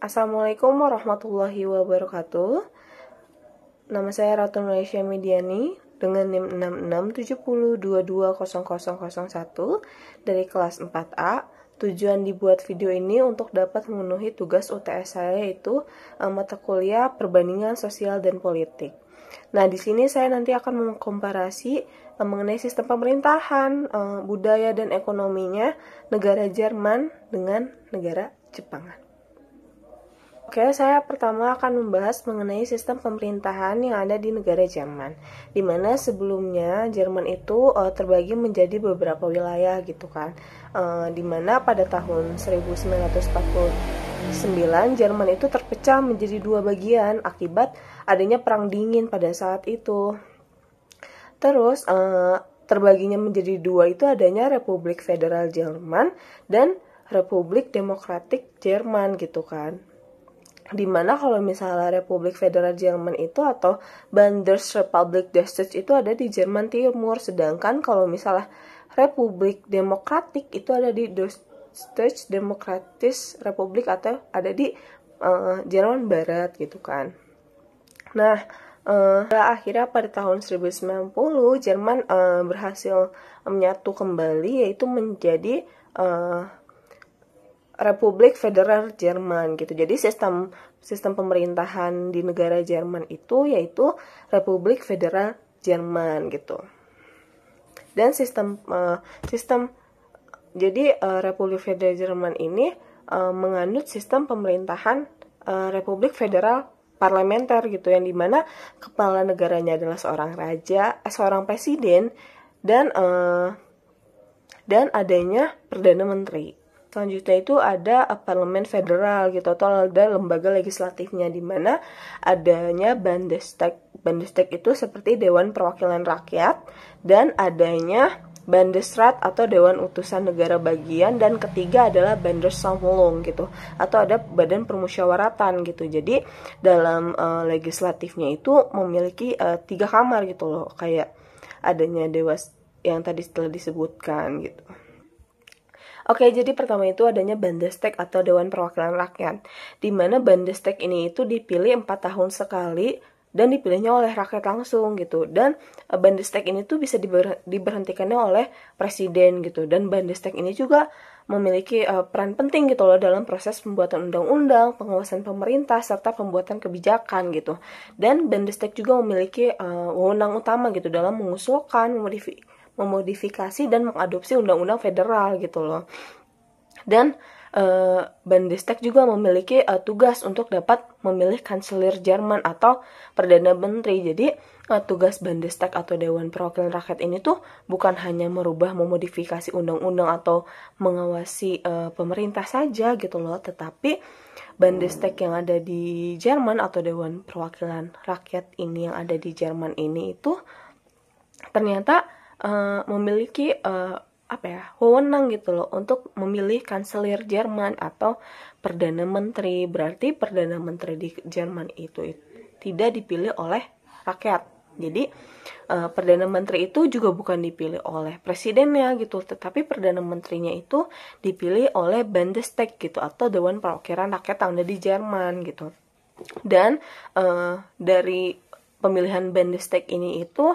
Assalamualaikum warahmatullahi wabarakatuh. Nama saya Ratu Malaysia Mediani dengan NIM 6670220001 dari kelas 4A. Tujuan dibuat video ini untuk dapat memenuhi tugas UTS saya, yaitu mata kuliah Perbandingan Sosial dan Politik. Nah, di sini saya nanti akan mengkomparasi mengenai sistem pemerintahan, budaya dan ekonominya negara Jerman dengan negara Jepang. Oke, saya pertama akan membahas mengenai sistem pemerintahan yang ada di negara Jerman, di mana sebelumnya Jerman itu terbagi menjadi beberapa wilayah gitu kan, di mana pada tahun 1949 Jerman itu terpecah menjadi dua bagian akibat adanya perang dingin pada saat itu. Terus terbaginya menjadi dua itu adanya Republik Federal Jerman dan Republik Demokratik Jerman gitu kan. Dimana kalau misalnya Republik Federal Jerman itu atau Bundesrepublik Deutschland itu ada di Jerman Timur, sedangkan kalau misalnya Republik Demokratik itu ada di Deutsche Demokratische Republik atau ada di Jerman Barat gitu kan. Nah, akhirnya pada tahun 1990 Jerman berhasil menyatu kembali, yaitu menjadi Republik Federal Jerman gitu. Jadi sistem pemerintahan di negara Jerman itu yaitu Republik Federal Jerman gitu. Dan Republik Federal Jerman ini menganut sistem pemerintahan Republik Federal parlementer gitu, yang dimana kepala negaranya adalah seorang raja, seorang presiden dan adanya perdana menteri. Selanjutnya itu ada parlemen federal gitu, atau ada lembaga legislatifnya, di mana adanya Bundestag. Bundestag itu seperti Dewan Perwakilan Rakyat, dan adanya Bundesrat atau Dewan Utusan Negara Bagian, dan ketiga adalah Bundesversammlung gitu, atau ada Badan Permusyawaratan gitu. Jadi dalam legislatifnya itu memiliki 3 kamar gitu loh, kayak adanya dewas yang tadi setelah disebutkan gitu. Oke, jadi pertama itu adanya Bundestag atau Dewan Perwakilan Rakyat, di mana Bundestag ini itu dipilih 4 tahun sekali dan dipilihnya oleh rakyat langsung gitu. Dan Bundestag ini tuh bisa diberhentikannya oleh presiden gitu. Dan Bundestag ini juga memiliki peran penting gitu loh dalam proses pembuatan undang-undang, pengawasan pemerintah, serta pembuatan kebijakan gitu. Dan Bundestag juga memiliki wewenang utama gitu dalam mengusulkan, memodifikasi dan mengadopsi undang-undang federal gitu loh. Dan Bundestag juga memiliki tugas untuk dapat memilih kanselir Jerman atau perdana menteri. Jadi tugas Bundestag atau Dewan Perwakilan Rakyat ini tuh bukan hanya merubah, memodifikasi undang-undang atau mengawasi pemerintah saja gitu loh, tetapi Bundestag yang ada di Jerman atau Dewan Perwakilan Rakyat ini yang ada di Jerman ini itu ternyata memiliki wewenang gitu loh untuk memilih kanselir Jerman atau perdana menteri. Berarti perdana menteri di Jerman itu tidak dipilih oleh rakyat. Jadi perdana menteri itu juga bukan dipilih oleh presidennya gitu, tetapi perdana menterinya itu dipilih oleh Bundestag gitu, atau Dewan Perwakilan Rakyat yang ada di Jerman gitu. Dan dari pemilihan Bundestag ini itu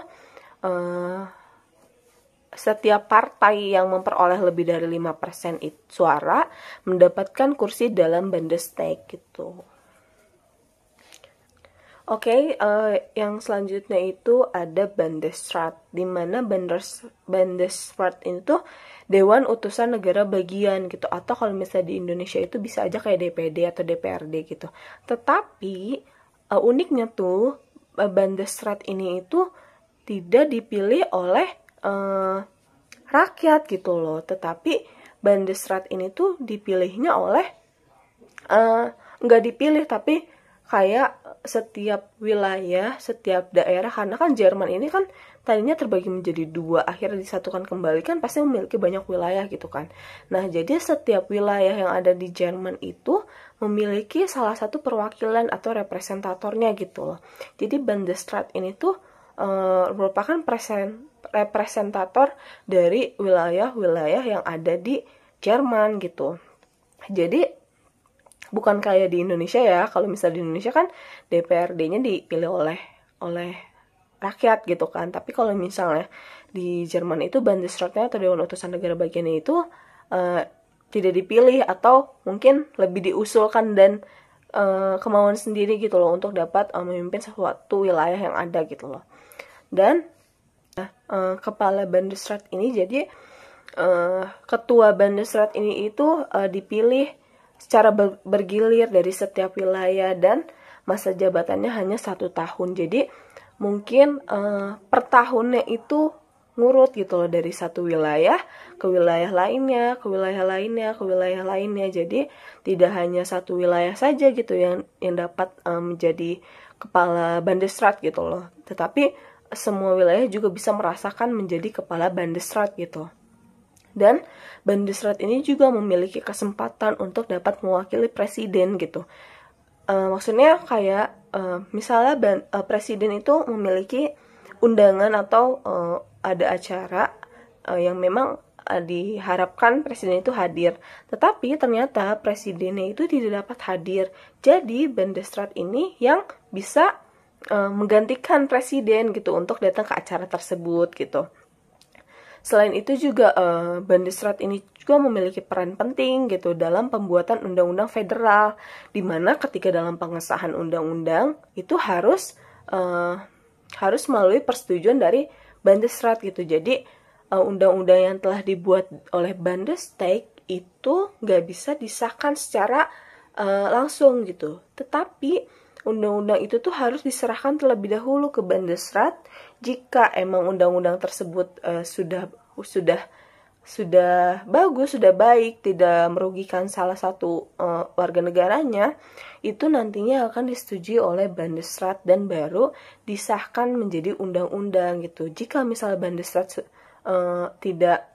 setiap partai yang memperoleh lebih dari 5% suara mendapatkan kursi dalam Bundestag gitu. Oke, yang selanjutnya itu ada Bundesrat, di mana Bundesrat itu Dewan Utusan Negara Bagian gitu, atau kalau misalnya di Indonesia itu bisa aja kayak DPD atau DPRD gitu. Tetapi uniknya tuh Bundesrat ini itu tidak dipilih oleh rakyat gitu loh, tetapi Bundesrat ini tuh dipilihnya oleh nggak dipilih, tapi kayak setiap wilayah, setiap daerah, karena kan Jerman ini kan tadinya terbagi menjadi dua, akhirnya disatukan kembali, kan pasti memiliki banyak wilayah gitu kan. Nah, jadi setiap wilayah yang ada di Jerman itu memiliki salah satu perwakilan atau representatornya gitu loh. Jadi Bundesrat ini tuh merupakan representator dari wilayah-wilayah yang ada di Jerman gitu. Jadi bukan kayak di Indonesia ya. Kalau misalnya di Indonesia kan DPRD-nya dipilih oleh rakyat gitu kan. Tapi kalau misalnya di Jerman itu Bundesratnya atau Dewan Utusan Negara Bagiannya itu tidak dipilih, atau mungkin lebih diusulkan dan kemauan sendiri gitu loh untuk dapat memimpin suatu wilayah yang ada gitu loh. Dan kepala Bundesrat ini jadi ketua Bundesrat ini itu dipilih secara bergilir dari setiap wilayah, dan masa jabatannya hanya 1 tahun. Jadi mungkin per tahunnya itu ngurut gitu loh, dari satu wilayah ke wilayah lainnya, ke wilayah lainnya, ke wilayah lainnya. Jadi tidak hanya satu wilayah saja gitu yang dapat menjadi kepala Bundesrat gitu loh, tetapi semua wilayah juga bisa merasakan menjadi kepala Bundesrat gitu. Dan Bundesrat ini juga memiliki kesempatan untuk dapat mewakili presiden gitu. Maksudnya kayak misalnya presiden itu memiliki undangan atau ada acara yang memang diharapkan presiden itu hadir, tetapi ternyata presidennya itu tidak dapat hadir. Jadi Bundesrat ini yang bisa menggantikan presiden gitu untuk datang ke acara tersebut gitu. Selain itu juga Bundesrat ini juga memiliki peran penting gitu dalam pembuatan undang-undang federal, di mana ketika dalam pengesahan undang-undang itu harus melalui persetujuan dari Bundesrat gitu. Jadi undang-undang yang telah dibuat oleh Bundestag itu nggak bisa disahkan secara langsung gitu, tetapi undang-undang itu tuh harus diserahkan terlebih dahulu ke Bundesrat. Jika emang undang-undang tersebut sudah bagus, sudah baik, tidak merugikan salah satu warga negaranya, itu nantinya akan disetujui oleh Bundesrat dan baru disahkan menjadi undang-undang gitu. Jika misalnya Bundesrat tidak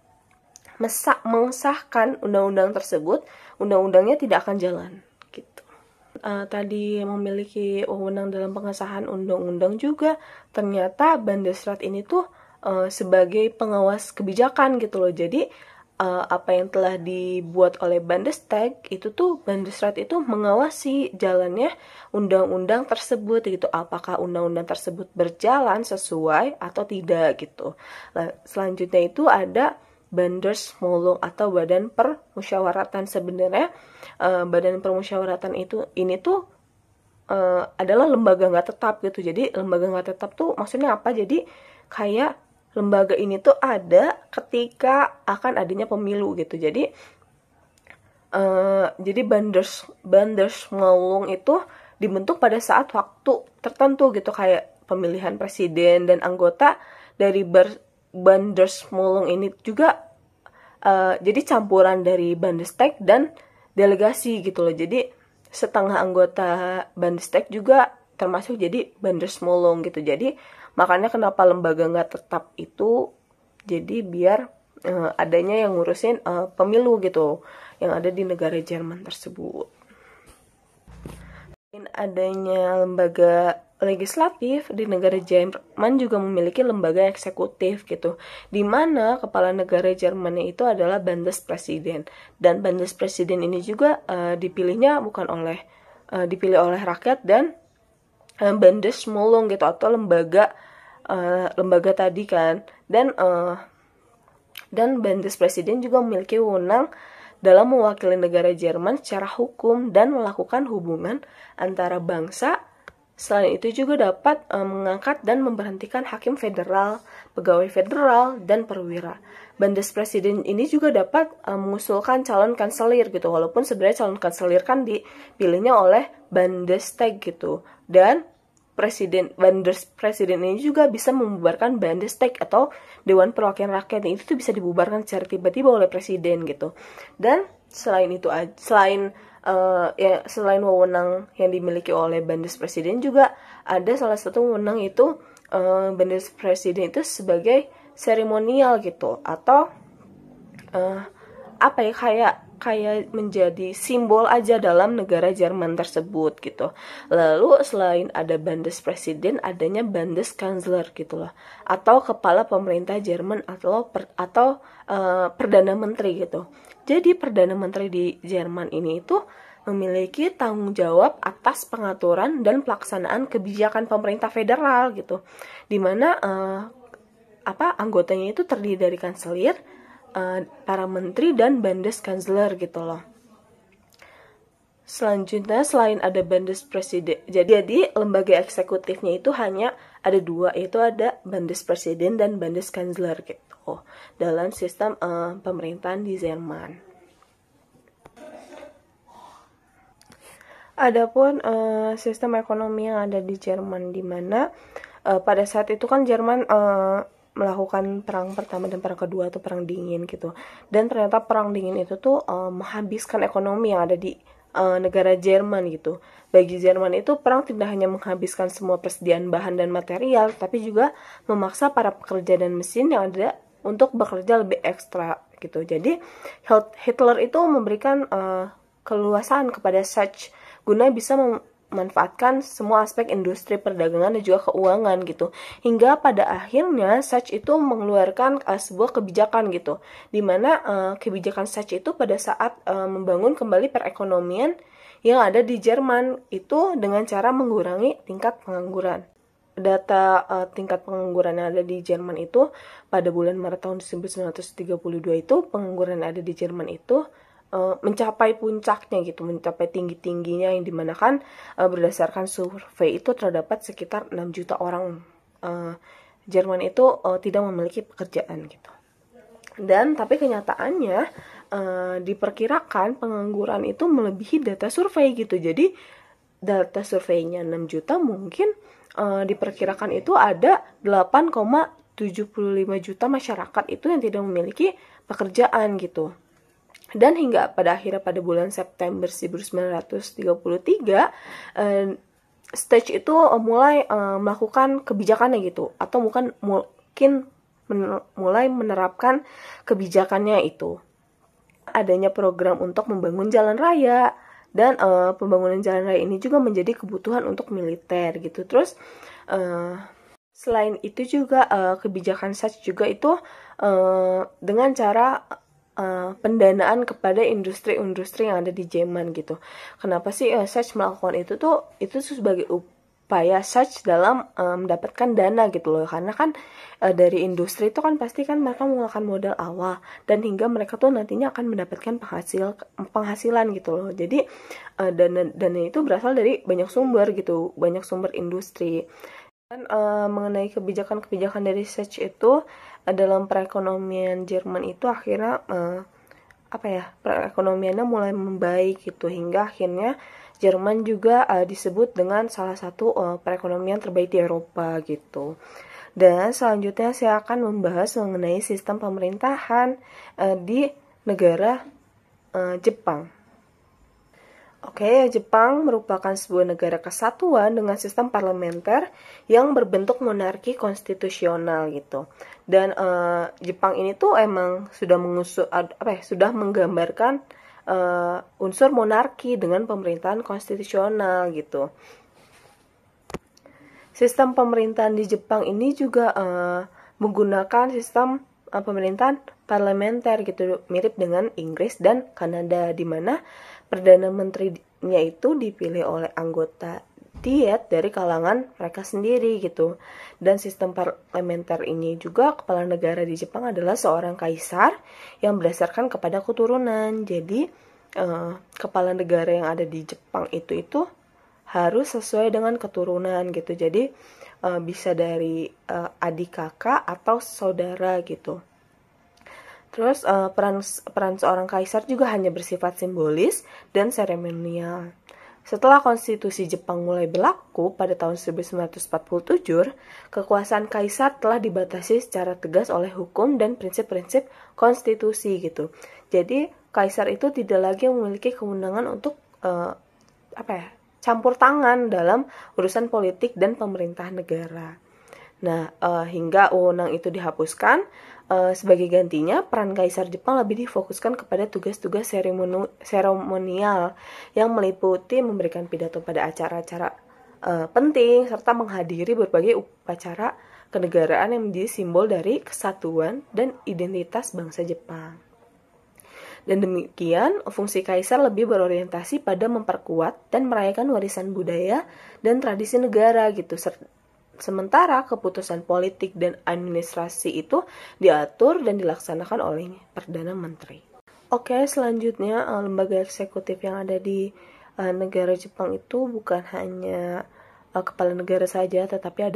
mengesahkan undang-undang tersebut, undang-undangnya tidak akan jalan gitu. Tadi memiliki wewenang dalam pengesahan undang-undang juga, ternyata Bundesrat ini tuh sebagai pengawas kebijakan gitu loh. Jadi apa yang telah dibuat oleh Bundestag itu tuh Bundesrat itu mengawasi jalannya undang-undang tersebut gitu, apakah undang-undang tersebut berjalan sesuai atau tidak gitu. Nah, selanjutnya itu ada Bundesmolung atau badan permusyawaratan. Sebenarnya badan permusyawaratan ini tuh adalah lembaga nggak tetap gitu. Jadi lembaga nggak tetap tuh maksudnya apa? Jadi kayak lembaga ini tuh ada ketika akan adanya pemilu gitu. Jadi Bundesmolung itu dibentuk pada saat waktu tertentu gitu, kayak pemilihan presiden, dan anggota dari Bundesmolung ini juga jadi campuran dari Bundestag dan delegasi gitu loh. Jadi setengah anggota Bundestag juga termasuk jadi Bundesmolung gitu. Jadi makanya kenapa lembaga nggak tetap itu, jadi biar adanya yang ngurusin pemilu gitu yang ada di negara Jerman tersebut. Selain adanya lembaga legislatif, di negara Jerman juga memiliki lembaga eksekutif gitu, di mana kepala negara Jerman itu adalah Bundespräsident. Dan Bundespräsident ini juga dipilih oleh rakyat, dan Bundesmolung gitu atau lembaga tadi kan. Dan Bundespräsident juga memiliki wewenang dalam mewakili negara Jerman secara hukum dan melakukan hubungan antara bangsa. Selain itu juga dapat mengangkat dan memberhentikan hakim federal, pegawai federal, dan perwira. Bundespräsident ini juga dapat mengusulkan calon kanselir gitu, walaupun sebenarnya calon kanselir kan dipilihnya oleh Bundestag gitu. Dan Bundespräsident ini juga bisa membubarkan Bundestag atau Dewan Perwakilan Rakyat. Itu tuh bisa dibubarkan secara tiba-tiba oleh presiden gitu. Dan selain wewenang yang dimiliki oleh Bundespräsident, juga ada salah satu wewenang itu Bundespräsident itu sebagai seremonial gitu, atau kayak menjadi simbol aja dalam negara Jerman tersebut gitu. Lalu selain ada Bundespräsident, adanya Bundeskanzler gitu loh, atau kepala pemerintah Jerman atau perdana menteri gitu. Jadi perdana menteri di Jerman ini itu memiliki tanggung jawab atas pengaturan dan pelaksanaan kebijakan pemerintah federal gitu, dimana anggotanya itu terdiri dari kanselir, para menteri dan Bundeskansler gitu loh. Selanjutnya, selain ada Bundespresiden, jadi lembaga eksekutifnya itu hanya ada dua, yaitu ada Bundespresiden dan Bundeskansler gitu dalam sistem pemerintahan di Jerman. Adapun sistem ekonomi yang ada di Jerman, di mana pada saat itu kan Jerman melakukan perang pertama dan perang kedua atau perang dingin gitu, dan ternyata perang dingin itu tuh menghabiskan ekonomi yang ada di negara Jerman gitu. Bagi Jerman itu perang tidak hanya menghabiskan semua persediaan bahan dan material, tapi juga memaksa para pekerja dan mesin yang ada untuk bekerja lebih ekstra gitu. Jadi Hitler itu memberikan keluasan kepada Sachs guna bisa memanfaatkan semua aspek industri perdagangan dan juga keuangan gitu. Hingga pada akhirnya Sachs itu mengeluarkan sebuah kebijakan gitu, dimana kebijakan Sachs itu pada saat membangun kembali perekonomian yang ada di Jerman itu dengan cara mengurangi tingkat pengangguran. Data tingkat pengangguran yang ada di Jerman itu pada bulan Maret tahun 1932 itu pengangguran yang ada di Jerman itu mencapai puncaknya gitu, mencapai tinggi-tingginya, yang dimana kan berdasarkan survei itu terdapat sekitar 6 juta orang Jerman itu tidak memiliki pekerjaan gitu. Dan tapi kenyataannya diperkirakan pengangguran itu melebihi data survei gitu. Jadi data surveinya 6 juta, mungkin diperkirakan itu ada 8,75 juta masyarakat itu yang tidak memiliki pekerjaan gitu. Dan hingga pada akhirnya pada bulan September 1933 Sachs itu mulai melakukan kebijakannya gitu, atau mungkin mulai menerapkan kebijakannya itu. Adanya program untuk membangun jalan raya, dan pembangunan jalan raya ini juga menjadi kebutuhan untuk militer gitu. Terus selain itu juga kebijakan Sachs juga itu dengan cara pendanaan kepada industri-industri yang ada di Jerman gitu. Kenapa sih Sachs melakukan itu sebagai upaya Sachs dalam mendapatkan dana gitu loh, karena kan dari industri itu kan pasti kan mereka menggunakan modal awal, dan hingga mereka tuh nantinya akan mendapatkan penghasilan gitu loh. Jadi dana itu berasal dari banyak sumber gitu, banyak sumber industri. Dan mengenai kebijakan-kebijakan dari Sachs itu dalam perekonomian Jerman itu akhirnya perekonomiannya mulai membaik gitu, hingga akhirnya Jerman juga disebut dengan salah satu perekonomian terbaik di Eropa gitu. Dan selanjutnya saya akan membahas mengenai sistem pemerintahan di negara Jepang. Oke, Jepang merupakan sebuah negara kesatuan dengan sistem parlementer yang berbentuk monarki konstitusional gitu. Dan Jepang ini tuh emang sudah sudah menggambarkan unsur monarki dengan pemerintahan konstitusional gitu. Sistem pemerintahan di Jepang ini juga menggunakan sistem pemerintahan parlementer gitu, mirip dengan Inggris dan Kanada, di mana Perdana Menterinya itu dipilih oleh anggota diet dari kalangan mereka sendiri gitu. Dan sistem parlementer ini juga, kepala negara di Jepang adalah seorang kaisar yang berdasarkan kepada keturunan. Jadi kepala negara yang ada di Jepang itu harus sesuai dengan keturunan gitu. Jadi bisa dari adik kakak atau saudara gitu. Terus peran seorang kaisar juga hanya bersifat simbolis dan seremonial. Setelah konstitusi Jepang mulai berlaku pada tahun 1947, kekuasaan kaisar telah dibatasi secara tegas oleh hukum dan prinsip-prinsip konstitusi gitu. Jadi kaisar itu tidak lagi memiliki kewenangan untuk campur tangan dalam urusan politik dan pemerintahan negara. Nah, hingga wewenang itu dihapuskan, sebagai gantinya peran kaisar Jepang lebih difokuskan kepada tugas-tugas seremonial yang meliputi memberikan pidato pada acara-acara penting serta menghadiri berbagai upacara kenegaraan yang menjadi simbol dari kesatuan dan identitas bangsa Jepang. Dan demikian, fungsi kaisar lebih berorientasi pada memperkuat dan merayakan warisan budaya dan tradisi negara gitu. Sementara keputusan politik dan administrasi itu diatur dan dilaksanakan oleh Perdana Menteri. Oke, selanjutnya lembaga eksekutif yang ada di negara Jepang itu bukan hanya kepala negara saja, tetapi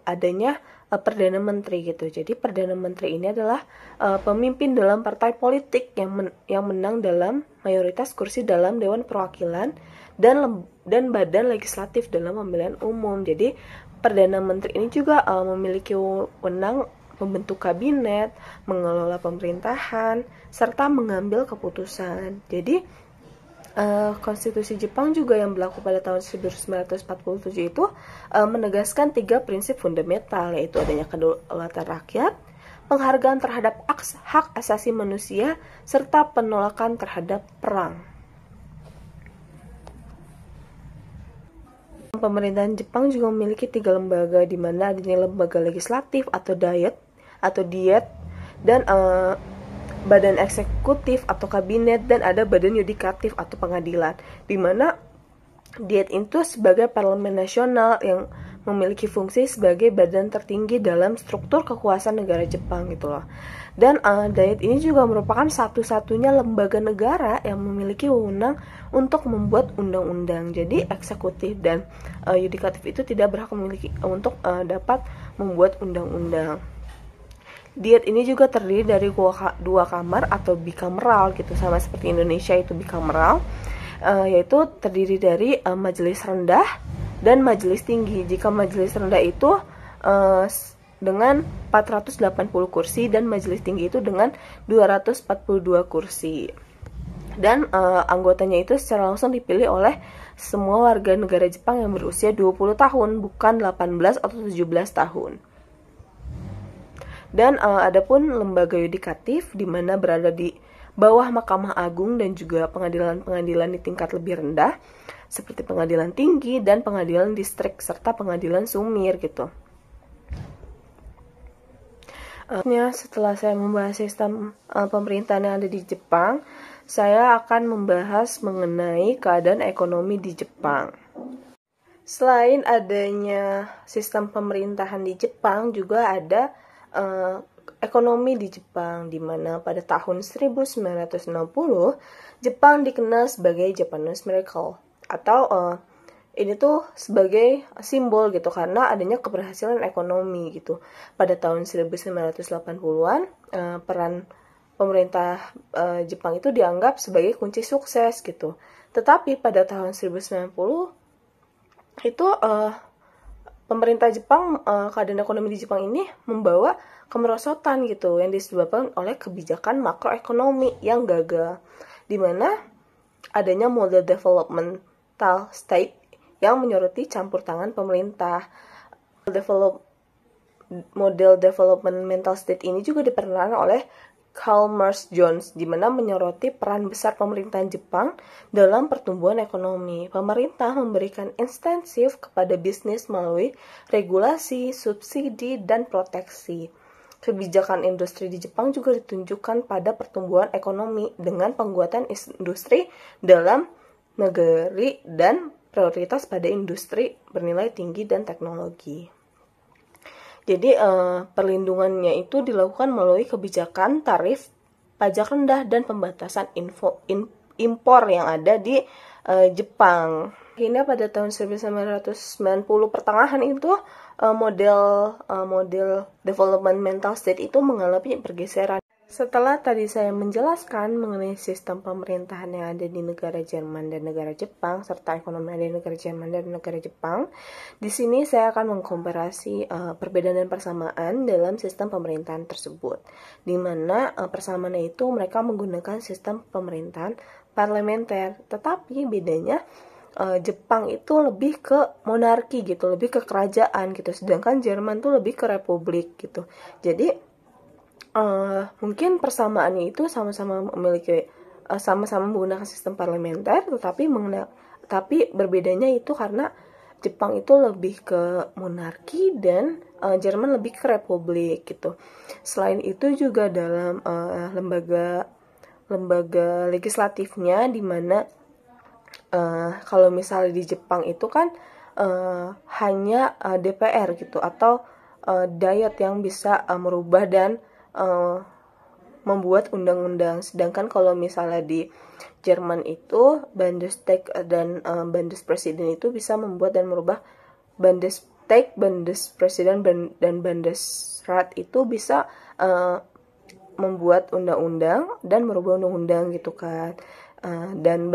adanya Perdana Menteri gitu. Jadi Perdana Menteri ini adalah pemimpin dalam partai politik yang menang dalam mayoritas kursi dalam Dewan Perwakilan dan badan legislatif dalam pemilihan umum. Jadi Perdana Menteri ini juga memiliki wewenang membentuk kabinet, mengelola pemerintahan, serta mengambil keputusan. Jadi konstitusi Jepang juga yang berlaku pada tahun 1947 itu menegaskan 3 prinsip fundamental, yaitu adanya kedaulatan rakyat, penghargaan terhadap hak asasi manusia, serta penolakan terhadap perang. Pemerintahan Jepang juga memiliki 3 lembaga, di mana adanya lembaga legislatif atau diet, dan badan eksekutif atau kabinet, dan ada badan yudikatif atau pengadilan, di mana diet itu sebagai parlemen nasional yang memiliki fungsi sebagai badan tertinggi dalam struktur kekuasaan negara Jepang gitu loh. Dan diet ini juga merupakan satu-satunya lembaga negara yang memiliki wewenang untuk membuat undang-undang. Jadi eksekutif dan yudikatif itu tidak berhak untuk dapat membuat undang-undang. Diet ini juga terdiri dari 2 kamar atau bikameral gitu, sama seperti Indonesia itu bikameral, yaitu terdiri dari majelis rendah dan majelis tinggi. Jika majelis rendah itu dengan 480 kursi dan majelis tinggi itu dengan 242 kursi. Dan anggotanya itu secara langsung dipilih oleh semua warga negara Jepang yang berusia 20 tahun, bukan 18 atau 17 tahun. Dan adapun lembaga yudikatif di mana berada di bawah Mahkamah Agung dan juga pengadilan-pengadilan di tingkat lebih rendah seperti pengadilan tinggi dan pengadilan distrik serta pengadilan sumir gitu. Setelah saya membahas sistem pemerintahan yang ada di Jepang, saya akan membahas mengenai keadaan ekonomi di Jepang. Selain adanya sistem pemerintahan di Jepang, juga ada ekonomi di Jepang, di mana pada tahun 1960 Jepang dikenal sebagai Japanese Miracle, atau ini tuh sebagai simbol gitu karena adanya keberhasilan ekonomi gitu. Pada tahun 1980-an peran pemerintah Jepang itu dianggap sebagai kunci sukses gitu. Tetapi pada tahun 1990 itu pemerintah Jepang, keadaan ekonomi di Jepang ini membawa kemerosotan gitu yang disebabkan oleh kebijakan makroekonomi yang gagal, di mana adanya model developmental state yang menyoroti campur tangan pemerintah. Model developmental state ini juga diperankan oleh Chalmers Jones, di mana menyoroti peran besar pemerintahan Jepang dalam pertumbuhan ekonomi. Pemerintah memberikan insentif kepada bisnis melalui regulasi, subsidi, dan proteksi. Kebijakan industri di Jepang juga ditunjukkan pada pertumbuhan ekonomi dengan penguatan industri dalam negeri dan prioritas pada industri bernilai tinggi dan teknologi. Jadi perlindungannya itu dilakukan melalui kebijakan tarif pajak rendah dan pembatasan impor yang ada di Jepang. Akhirnya pada tahun 1990 pertengahan itu model developmental state itu mengalami pergeseran. Setelah tadi saya menjelaskan mengenai sistem pemerintahan yang ada di negara Jerman dan negara Jepang, serta ekonomi yang ada di negara Jerman dan negara Jepang, di sini saya akan mengkomparasi perbedaan dan persamaan dalam sistem pemerintahan tersebut. Di mana persamaannya itu mereka menggunakan sistem pemerintahan parlementer, tetapi bedanya Jepang itu lebih ke monarki gitu, lebih ke kerajaan gitu, sedangkan Jerman tuh lebih ke republik gitu. Jadi mungkin persamaannya itu sama-sama memiliki sama-sama menggunakan sistem parlementer, tapi berbedanya itu karena Jepang itu lebih ke monarki dan Jerman lebih ke republik gitu. Selain itu juga dalam lembaga lembaga legislatifnya, di mana kalau misalnya di Jepang itu kan hanya DPR gitu, atau Diet yang bisa merubah dan membuat undang-undang. Sedangkan kalau misalnya di Jerman itu Bundestag dan Bundespresiden itu bisa membuat dan merubah. Bundestag, Bundespresiden dan Bundesrat itu bisa membuat undang-undang dan merubah undang-undang gitu kan. Dan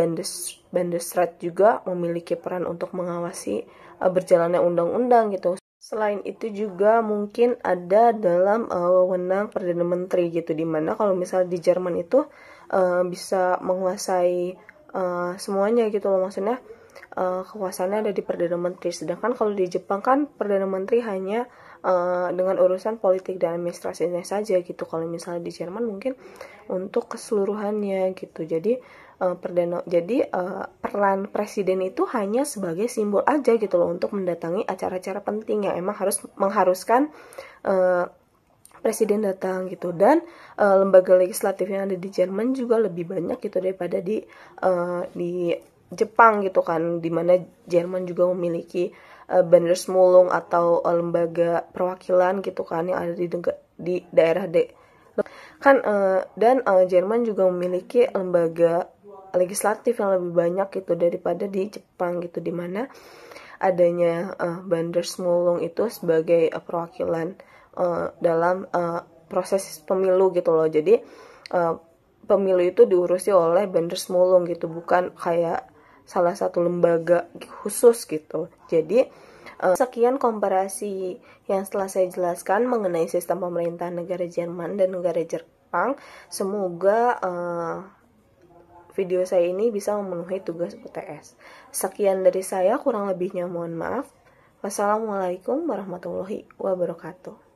Bundesrat juga memiliki peran untuk mengawasi berjalannya undang-undang gitu. Selain itu juga mungkin ada dalam wewenang Perdana Menteri gitu, dimana kalau misalnya di Jerman itu bisa menguasai semuanya gitu loh, maksudnya kekuasaannya ada di Perdana Menteri. Sedangkan kalau di Jepang kan Perdana Menteri hanya dengan urusan politik dan administrasinya saja gitu. Kalau misalnya di Jerman mungkin untuk keseluruhannya gitu. Jadi peran presiden itu hanya sebagai simbol aja gitu loh, untuk mendatangi acara-acara penting yang emang harus mengharuskan presiden datang gitu. Dan lembaga legislatif yang ada di Jerman juga lebih banyak gitu daripada di Jepang gitu kan, dimana Jerman juga memiliki Bundesmulung atau lembaga perwakilan gitu kan, yang ada di daerah kan, dan Jerman juga memiliki lembaga legislatif yang lebih banyak gitu daripada di Jepang gitu, dimana adanya Bundesmulung itu sebagai perwakilan dalam proses pemilu gitu loh. Jadi pemilu itu diurusi oleh Bundesmulung gitu, bukan kayak salah satu lembaga khusus gitu. Jadi sekian komparasi yang setelah saya jelaskan mengenai sistem pemerintahan negara Jerman dan negara Jepang. Semoga video saya ini bisa memenuhi tugas UTS. Sekian dari saya, kurang lebihnya mohon maaf. Wassalamualaikum warahmatullahi wabarakatuh.